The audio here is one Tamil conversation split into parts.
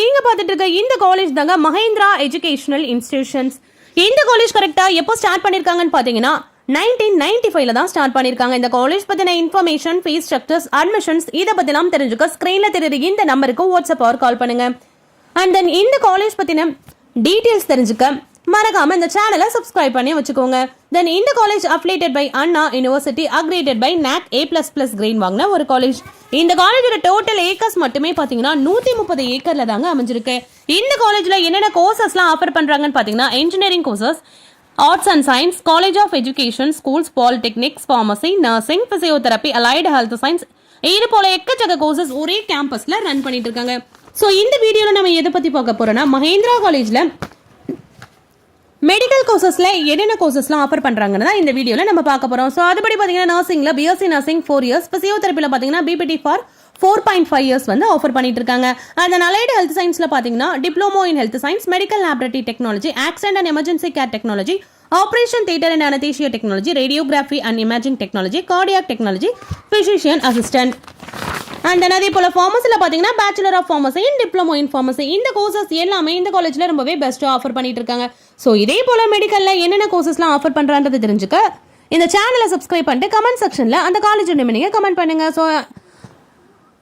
நீங்க பார்த்துட்டு இருக்க இந்த காலேஜ் தாங்க மஹேந்திரா எஜுகேஷனல் இன்ஸ்டிடியூஷன்ஸ். இந்த காலேஜ் கரெக்டா எப்போ ஸ்டார்ட் பண்ணிருக்காங்கன்னு பாத்தீங்கன்னா 1995 தான் ஸ்டார்ட் பண்ணிருக்காங்க. இந்த காலேஜ் பத்தின இன்ஃபர்மேஷன், ஃபீஸ் ஸ்ட்ரக்சர்ஸ், அட்மிஷன்ஸ் இதை பத்திலாம் தெரிஞ்சுக்க ஸ்கிரீன்ல தெரியுது இந்த நம்பருக்கு வாட்ஸ்அப் ஆர் கால் பண்ணுங்க. அண்ட் தென் இந்த காலேஜ் பத்தின டீடைல்ஸ் தெரிஞ்சுக்க மறக்காம இந்த சேனலை சப்ஸ்கிரைப் பண்ணி வச்சுக்கோங்க. தென் இந்த college affiliated by Anna university, accredited by NAC A++ grade வாங்கின ஒரு காலேஜ். இந்த காலேஜோட டோட்டல் ஏக்கர்ஸ் மட்டுமே பாத்தீங்கன்னா 130 ஏக்கர்ல தாங்க அமைஞ்சிருக்கு. இந்த காலேஜ்ல என்னென்ன கோர்சஸ்லாம் ஆஃபர் பண்றாங்கன்னு பாத்தீங்கன்னா engineering courses, arts and science, college of education, schools, polytechnics, pharmacy, nursing, physiotherapy, allied health science, இது போல எக்கச்சக்க கோர்சஸ் ஒரே கேம்பஸ்ல ரன் பண்ணிட்டு இருக்காங்க. ஸோ இந்த வீடியோல நம்ம எதை பத்தி பார்க்க போறோம்னா மஹேந்திரா காலேஜ்ல மெடிக்கல் கோர்சஸ்ல என்னென்ன கோர்சஸ்லாம் ஆஃபர் பண்றாங்கன்னு தான் இந்த வீடியோல நம்ம பார்க்க போறோம். ஸோ அதுபடி பாத்தீங்கன்னா நர்சிங்ல பிஎஸ்சி நர்சிங் 4 இயர்ஸ், பிசியோதெரப்பில பாத்தீங்கன்னா பிபிடி ஃபார் 4.5 இயர்ஸ் வந்து ஆஃபர் பண்ணிட்டு இருக்காங்க. அந்த அலைடு ஹெல்த் சயின்ஸ்ல பாத்தீங்கன்னா diploma in health science, medical laboratory technology, accident and emergency care technology, operation theatre and anaesthesia technology, radiography and imaging technology, cardiac technology, physician assistant. And அதே போல ஃபார்மசில பாத்தீங்கன்னா bachelor of pharmacy in diploma in pharmacy. இந்த கோர்சஸ் எல்லாமே இந்த காலேஜ்ல ரொம்பவே பெஸ்ட்டா ஆஃபர் பண்ணிட்டு இருக்காங்க. ஸோ இதே போல மெடிக்கல்ல என்னென்ன கோர்சஸ்லாம் ஆஃபர் பண்றான்றது தெரிஞ்சுக்க இந்த சேனலை சப்ஸ்கிரைப் பண்ணிட்டு கமெண்ட் செக்ஷன்ல அந்த காலேஜ் நேம் நீங்க கமெண்ட் பண்ணுங்க. ஸோ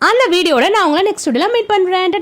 அந்த வீடியோட நான் உங்களை நெக்ஸ்ட் வீடியோல மீட் பண்றேன்.